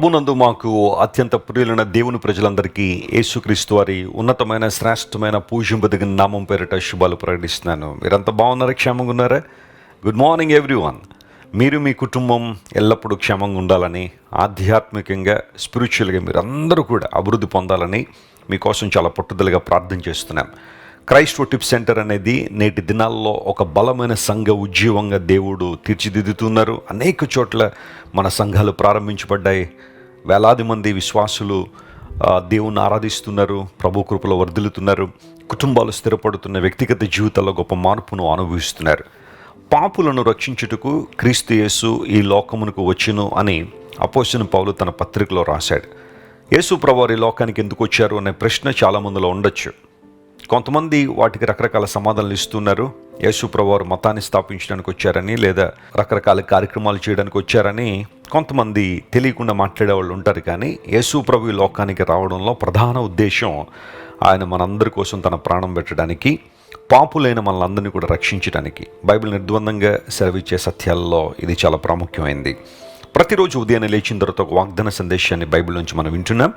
ప్రభునందు మాకు అత్యంత ప్రియులైన దేవుని ప్రజలందరికీ యేసుక్రీస్తు వారి ఉన్నతమైన శ్రేష్టమైన పూజింపదగిన నామం పేరిట శుభాలు ప్రకటిస్తున్నాను. మీరంతా బాగున్నారా? క్షేమంగా ఉన్నారా? Good morning everyone. మీరు మీ కుటుంబం ఎల్లప్పుడూ క్షేమంగా ఉండాలని, ఆధ్యాత్మికంగా స్పిరిచువల్గా మీరందరూ కూడా అభివృద్ధి పొందాలని మీకోసం చాలా పట్టుదలగా ప్రార్థన చేస్తున్నాను. క్రైస్ట్ వర్షిప్ సెంటర్ అనేది నేటి దినాల్లో ఒక బలమైన సంఘ ఉద్యమంగా దేవుడు తీర్చిదిద్దుతున్నారు. అనేక చోట్ల మన సంఘాలు ప్రారంభించబడ్డాయి. వేలాది మంది విశ్వాసులు దేవుని ఆరాధిస్తున్నారు, ప్రభు కృపలో వర్ధిల్లుతున్నారు, కుటుంబాలు స్థిరపడుతున్న, వ్యక్తిగత జీవితాల్లో గొప్ప మార్పును అనుభవిస్తున్నారు. పాపులను రక్షించుటకు క్రీస్తు యేసు ఈ లోకమునకు వచ్చును అని అపోస్తలుడైన పౌలు తన పత్రికలో రాశాడు. యేసు ప్రభువారు ఈ లోకానికి ఎందుకు వచ్చారు అనే ప్రశ్న చాలామందిలో ఉండొచ్చు. కొంతమంది వాటికి రకరకాల సమాధానాలు ఇస్తున్నారు. యేసు ప్రభువారు మతాన్ని స్థాపించడానికి వచ్చారని, లేదా రకరకాల కార్యక్రమాలు చేయడానికి వచ్చారని కొంతమంది తెలియకుండా మాట్లాడే వాళ్ళు ఉంటారు. కానీ యేసు ప్రభు ఈ లోకానికి రావడంలో ప్రధాన ఉద్దేశం ఆయన మనందరి కోసం తన ప్రాణం పెట్టడానికి, పాపులైన మనలందరినీ కూడా రక్షించడానికి. బైబిల్ నిర్ద్వందంగా సెలవిచ్చే సత్యాల్లో ఇది చాలా ప్రాముఖ్యమైనది. ప్రతిరోజు ఉదయాన్నే లేచిన తర్వాత ఒక వాగ్దాన సందేశాన్ని బైబిల్ నుంచి మనం వింటున్నాం.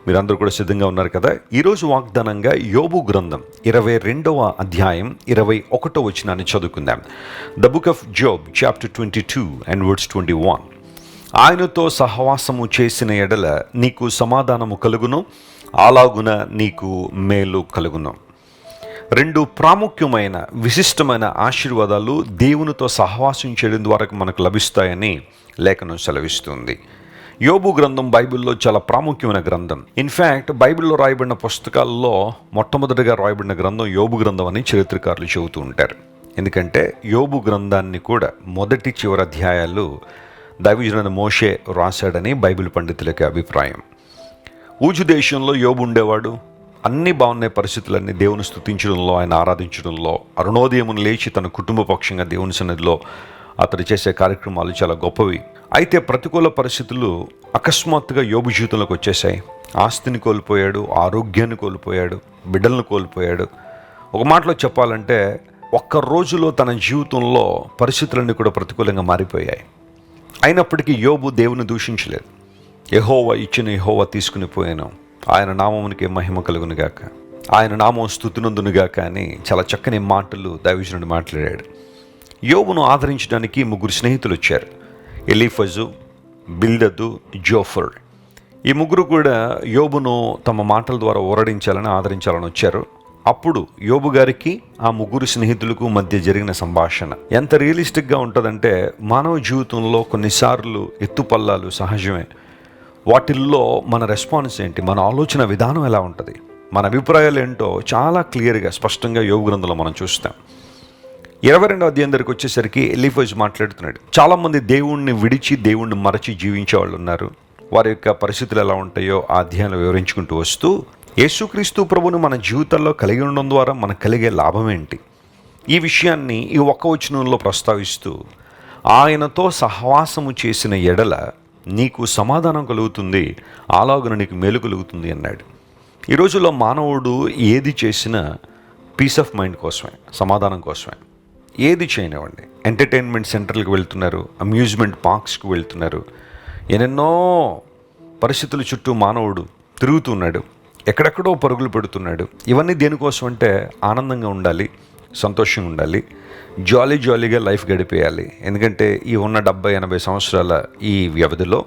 మీరందరూ కూడా సిద్ధంగా ఉన్నారు కదా? ఈరోజు వాగ్దానంగా యోబు గ్రంథం 22వ అధ్యాయం 21వ వచనాన్ని చదువుకుందాం. The book of Job chapter 22 and words 21. ఆయనతో సహవాసము చేసిన ఎడల నీకు సమాధానము కలుగును, అలాగున నీకు మేలు కలుగును. రెండు ప్రాముఖ్యమైన విశిష్టమైన ఆశీర్వాదాలు దేవునితో సహవాసం చేయడం ద్వారా మనకు లభిస్తాయని లేఖనం సెలవిస్తుంది. యోబు గ్రంథం బైబిల్లో చాలా ప్రాముఖ్యమైన గ్రంథం. ఇన్ఫ్యాక్ట్ బైబిల్లో రాయబడిన పుస్తకాల్లో మొట్టమొదటిగా రాయబడిన గ్రంథం యోబు గ్రంథం అని చరిత్రకారులు చెబుతూ ఉంటారు. ఎందుకంటే యోబు గ్రంథాన్ని కూడా మొదటి చివరి అధ్యాయాలు దైవజనుడైన మోషే రాశాడని బైబిల్ పండితులకి అభిప్రాయం. ఊజు దేశంలో యోబు ఉండేవాడు. అన్ని బాగున్నాయి పరిస్థితులన్నీ. దేవుని స్తుతించడంలో, ఆయన ఆరాధించడంలో, అరుణోదయమును లేచి తన కుటుంబ పక్షంగా దేవుని సన్నిధిలో అతడు చేసే కార్యక్రమాలు చాలా గొప్పవి. అయితే ప్రతికూల పరిస్థితులు అకస్మాత్తుగా యోబు జీవితంలోకి వచ్చేసాయి. ఆస్తిని కోల్పోయాడు, ఆరోగ్యాన్ని కోల్పోయాడు, బిడ్డలను కోల్పోయాడు. ఒక మాటలో చెప్పాలంటే ఒక్క రోజులో తన జీవితంలో పరిస్థితులన్నీ కూడా ప్రతికూలంగా మారిపోయాయి. అయినప్పటికీ యోబు దేవుని దూషించలేదు. యెహోవా ఇచ్చిన యెహోవా తీసుకుని పోయాను, ఆయన నామమునికి మహిమ కలుగునుగాక, ఆయన నామం స్తుతినందునుగాక అని చాలా చక్కని మాటలు దైవజనుడు మాట్లాడాడు. యోబును ఆదరించడానికి ముగ్గురు స్నేహితులు వచ్చారు. Eliphaz, Bildad, Zophar. ఈ ముగ్గురు కూడా యోబును తమ మాటల ద్వారా ఊరడించాలని, ఆదరించాలని వచ్చారు. అప్పుడు యోబు గారికి ఆ ముగ్గురు స్నేహితులకు మధ్య జరిగిన సంభాషణ ఎంత రియలిస్టిక్గా ఉంటుందంటే, మానవ జీవితంలో కొన్నిసార్లు ఎత్తుపల్లాలు సహజమే. వాటిల్లో మన రెస్పాన్స్ ఏంటి, మన ఆలోచన విధానం ఎలా ఉంటుంది, మన అభిప్రాయాలు ఏంటో చాలా క్లియర్గా స్పష్టంగా యోబు గ్రంథంలో మనం చూస్తాం. 22వ అధ్యాయం దగ్గరికి వచ్చేసరికి ఎలీఫజ్ మాట్లాడుతున్నాడు. చాలామంది దేవుణ్ణి విడిచి దేవుణ్ణి మరచి జీవించే వాళ్ళు ఉన్నారు. వారి యొక్క పరిస్థితులు ఎలా ఉంటాయో ఆ అధ్యాయంలో వివరించుకుంటూ వస్తూ, యేసుక్రీస్తు ప్రభువును మన జీవితాల్లో కలిగి ఉండడం ద్వారా మనకు కలిగే లాభం ఏంటి, ఈ విషయాన్ని ఈ ఒక్క వచనంలో ప్రస్తావిస్తూ, ఆయనతో సహవాసము చేసిన ఎడల నీకు సమాధానం కలుగుతుంది, అలాగున నీకు మేలు కలుగుతుంది అన్నాడు. ఈ రోజుల్లో మానవుడు ఏది చేసినా పీస్ ఆఫ్ మైండ్ కోసమే, సమాధానం కోసమే. ఏది చేయనివ్వండి, ఎంటర్టైన్మెంట్ సెంటర్లకు వెళ్తున్నారు, అమ్యూజ్మెంట్ పార్క్స్కి వెళ్తున్నారు, ఎన్నెన్నో పరిస్థితుల చుట్టూ మానవుడు తిరుగుతున్నాడు, ఎక్కడెక్కడో పరుగులు పెడుతున్నాడు. ఇవన్నీ దేనికోసం అంటే ఆనందంగా ఉండాలి, సంతోషంగా ఉండాలి, జాలీగా లైఫ్ గడిపేయాలి. ఎందుకంటే ఈ ఉన్న 70-80 సంవత్సరాల ఈ వ్యవధిలో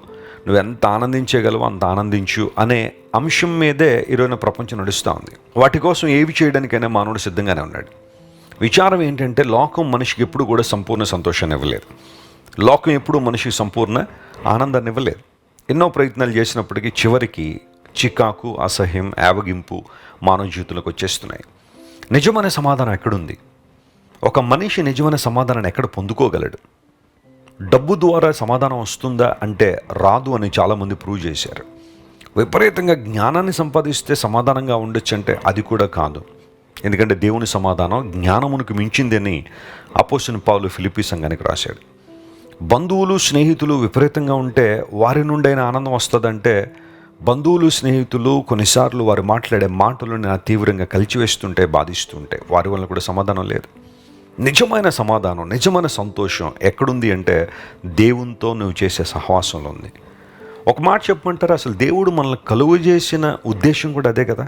నువ్వు ఎంత ఆనందించగలవో అంత ఆనందించు అనే అంశం మీదే ఈరోజు ప్రపంచం నడుస్తూ ఉంది. వాటి కోసం ఏవి చేయడానికైనా మానవుడు సిద్ధంగానే ఉన్నాడు. విచారం ఏంటంటే, లోకం మనిషికి ఎప్పుడు కూడా సంపూర్ణ సంతోషాన్ని ఇవ్వలేదు. లోకం ఎప్పుడు మనిషికి సంపూర్ణ ఆనందాన్ని ఇవ్వలేదు. ఎన్నో ప్రయత్నాలు చేసినప్పటికీ చివరికి చికాకు, అసహ్యం, యావగింపు మానవ జీవితంలోకి వచ్చేస్తున్నాయి. నిజమైన సమాధానం ఎక్కడుంది? ఒక మనిషి నిజమైన సమాధానాన్ని ఎక్కడ పొందుకోగలడు? డబ్బు ద్వారా సమాధానం వస్తుందా అంటే రాదు అని చాలామంది ప్రూవ్ చేశారు. విపరీతంగా జ్ఞానాన్ని సంపాదిస్తే సమాధానంగా ఉండొచ్చు అంటే అది కూడా కాదు. ఎందుకంటే దేవుని సమాధానం జ్ఞానమునకు మించిందని అపోస్తలుడైన పౌలు ఫిలిప్పీ సంఘానికి రాశాడు. బంధువులు, స్నేహితులు విపరీతంగా ఉంటే వారి నుండైన ఆనందం వస్తుందంటే, బంధువులు, స్నేహితులు కొన్నిసార్లు వారు మాట్లాడే మాటలు నా తీవ్రంగా కలిచివేస్తుంటే, బాధిస్తుంటే వారి వల్ల కూడా సమాధానం లేదు. నిజమైన సమాధానం, నిజమైన సంతోషం ఎక్కడుంది అంటే దేవునితో నువ్వు చేసే సహవాసంలో ఉంది. ఒక మాట చెప్పమంటారా, అసలు దేవుడు మనల్ని కలుగు చేసిన ఉద్దేశం కూడా అదే కదా.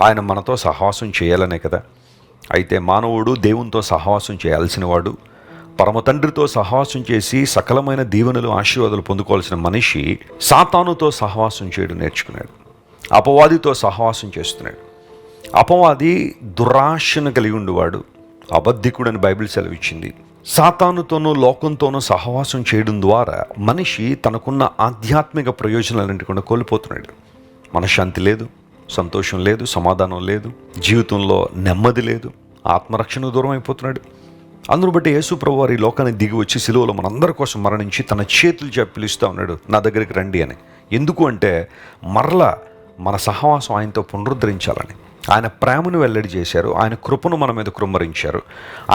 ఆయన మనతో సహవాసం చేయాలనే కదా. అయితే మానవుడు దేవునితో సహవాసం చేయాల్సిన వాడు. పరమ తండ్రితో సహవాసం చేసి సకలమైన దీవెనలు ఆశీర్వాదాలు పొందుకోవాల్సిన మనిషి సాతానుతో సహవాసం చేయడం నేర్చుకున్నాడు. అపవాదితో సహవాసం చేస్తున్నాడు. అపవాది దురాశను కలిగి ఉండేవాడు, అబద్ధికుడని బైబిల్ సెలవిచ్చింది. సాతానుతోనూ లోకంతోనూ సహవాసం చేయడం ద్వారా మనిషి తనకున్న ఆధ్యాత్మిక ప్రయోజనాలన్నింటి కూడా కోల్పోతున్నాడు. మనశ్శాంతి లేదు, సంతోషం లేదు, సమాధానం లేదు, జీవితంలో నెమ్మది లేదు, ఆత్మరక్షణ దూరం అయిపోతున్నాడు. అందును బట్టి యేసు ప్రభువు వారు ఈ లోకానికి దిగి వచ్చి సిలువలో మనందరి కోసం మరణించి తన చేతులు చెప్పి పిలుస్తూ ఉన్నాడు, నా దగ్గరికి రండి అని. ఎందుకు అంటే మరలా మన సహవాసం ఆయనతో పునరుద్ధరించాలని. ఆయన ప్రేమను వెల్లడి చేశారు, ఆయన కృపను మన మీద కృమ్మరించారు.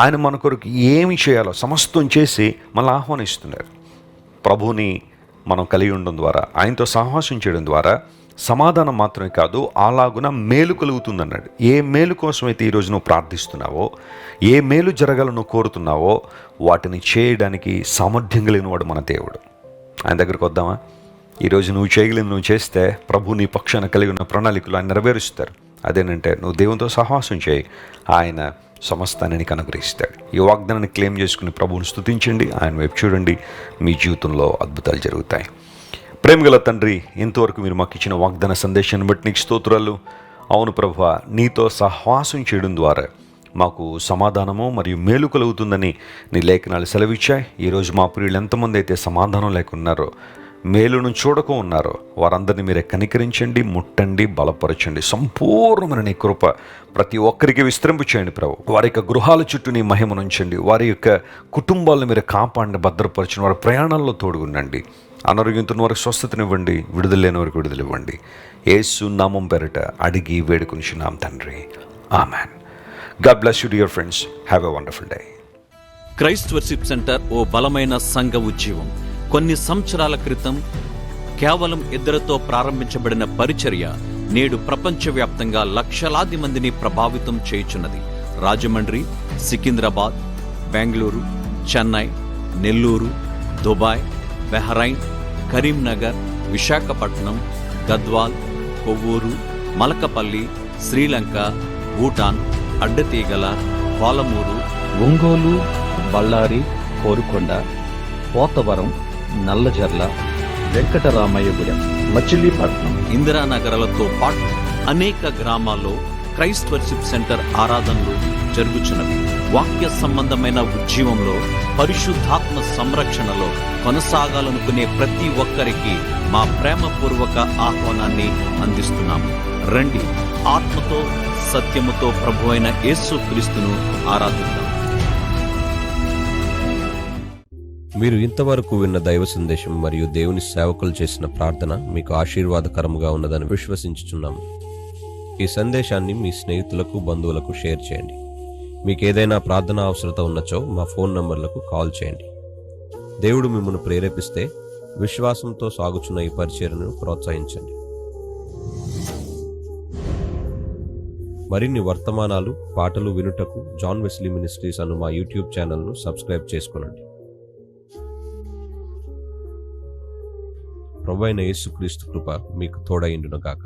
ఆయన మన కొరకు ఏమి చేయాలో సమస్తం చేసి మనల్ని ఆహ్వానిస్తున్నారు. ప్రభువుని మనం కలిగి ఉండడం ద్వారా, ఆయనతో సహవాసం చేయడం ద్వారా సమాధానం మాత్రమే కాదు, అలాగున మేలు కలుగుతుందన్నాడు. ఏ మేలు కోసమైతే ఈరోజు నువ్వు ప్రార్థిస్తున్నావో, ఏ మేలు జరగాలని నువ్వు కోరుతున్నావో వాటిని చేయడానికి సామర్థ్యం కలిగిన వాడు మన దేవుడు. ఆయన దగ్గరికి వద్దామా? ఈరోజు నువ్వు చేయగలిగింది నువ్వు చేస్తే ప్రభు నీ పక్షాన కలిగి ఉన్న ప్రణాళికలు ఆయన నెరవేరుస్తారు. అదేనంటే నువ్వు దేవునితో సహవాసం చేయి, ఆయన సమస్తాన్ని నీకు అనుగ్రహిస్తాడు. ఈ వాగ్దానాన్ని క్లెయిమ్ చేసుకుని ప్రభువుని స్తుతించండి, ఆయన వైపు చూడండి, మీ జీవితంలో అద్భుతాలు జరుగుతాయి. ప్రేమగల తండ్రి, ఇంతవరకు మీరు మాకు ఇచ్చిన వాగ్దాన సందేశాన్ని బట్టి నీకు స్తోత్రాలు. అవును ప్రభువా, నీతో సహవాసం చేయడం ద్వారా మాకు సమాధానము మరియు మేలు కలుగుతుందని నీ లేఖనాలు సెలవిచ్చాయి. ఈరోజు మా ప్రియులు ఎంతమంది అయితే సమాధానం లేకున్నారో, మేలును చూడక ఉన్నారో వారందరినీ మీరే కనికరించండి, ముట్టండి, బలపరచండి. సంపూర్ణమైన నీ కృప ప్రతి ఒక్కరికి విస్తరింపు చేయండి ప్రభు. వారి యొక్క గృహాల చుట్టూ నీ మహిమనుంచండి. వారి యొక్క కుటుంబాలను మీరు కాపాడండి, భద్రపరచండి. వారి ప్రయాణాల్లో తోడుగుండండి. అనారోగ్యంతో వారికి స్వస్థతనివ్వండి, విడుదల లేని వారికి విడుదల ఇవ్వండి. యేసు నామం పేరిట అడిగి వేడుకొనిచున్నాం తండ్రి, amen. God bless you dear friends. Have a wonderful day. Christ worship centre ఓ బలమైన సంఘ ఉజ్జీవం. కొన్ని సంవత్సరాల క్రితం కేవలం 2 ప్రారంభించబడిన పరిచర్య నేడు ప్రపంచవ్యాప్తంగా లక్షలాది మందిని ప్రభావితం చేయుచున్నది. రాజమండ్రి, సికింద్రాబాద్, బెంగళూరు, చెన్నై, నెల్లూరు, దుబాయ్, బెహ్రైన్, కరీంనగర్, విశాఖపట్నం, గద్వాల్, కొవ్వూరు, మలకపల్లి, శ్రీలంక, భూటాన్, అడ్డతీగల, పాలమూరు, ఒంగోలు, బళ్ళారి, కోరుకొండ, పోతవరం, నల్లజర్ల, వెంకటరామయ్యగూడెం, మచిలీపట్నం, ఇందిరానగర్లతో పాటు అనేక గ్రామాల్లో క్రైస్ట్ వర్షిప్ సెంటర్ ఆరాధనలు జరుగుచున్నవి. వాక్య సంబంధమైన ఉజ్జీవంలో, పరిశుద్ధాత్మ సంరక్షణలో కొనసాగాలనుకునే ప్రతి ఒక్కరికి మా ప్రేమపూర్వక ఆహ్వానాన్ని అందిస్తున్నాము. రండి, ఆత్మతో సత్యముతో ప్రభువైన యేసు క్రీస్తును ఆరాధిద్దాం. మీరు ఇంతవరకు విన్న దైవ సందేశం మరియు దేవుని సేవకులు చేసిన ప్రార్థన మీకు ఆశీర్వాదకరముగా ఉన్నదని విశ్వసించుచున్నాము. ఈ సందేశాన్ని మీ స్నేహితులకు, బంధువులకు షేర్ చేయండి. మీకు ఏదైనా ప్రార్థన అవసరత ఉన్నచో మా ఫోన్ నంబర్లకు కాల్ చేయండి. దేవుడు మిమ్మల్ని ప్రేరేపిస్తే విశ్వాసంతో సాగుచున్న ఈ పరిచర్యను ప్రోత్సహించండి. మరిన్ని వర్తమానాలు, పాటలు వినుటకు జాన్ వెస్లీ మినిస్ట్రీస్ అను మా యూట్యూబ్ ఛానల్ను సబ్స్క్రైబ్ చేసుకొనండి. ప్రభువైన యేసుక్రీస్తు కృప మీకు తోడైండును గాక.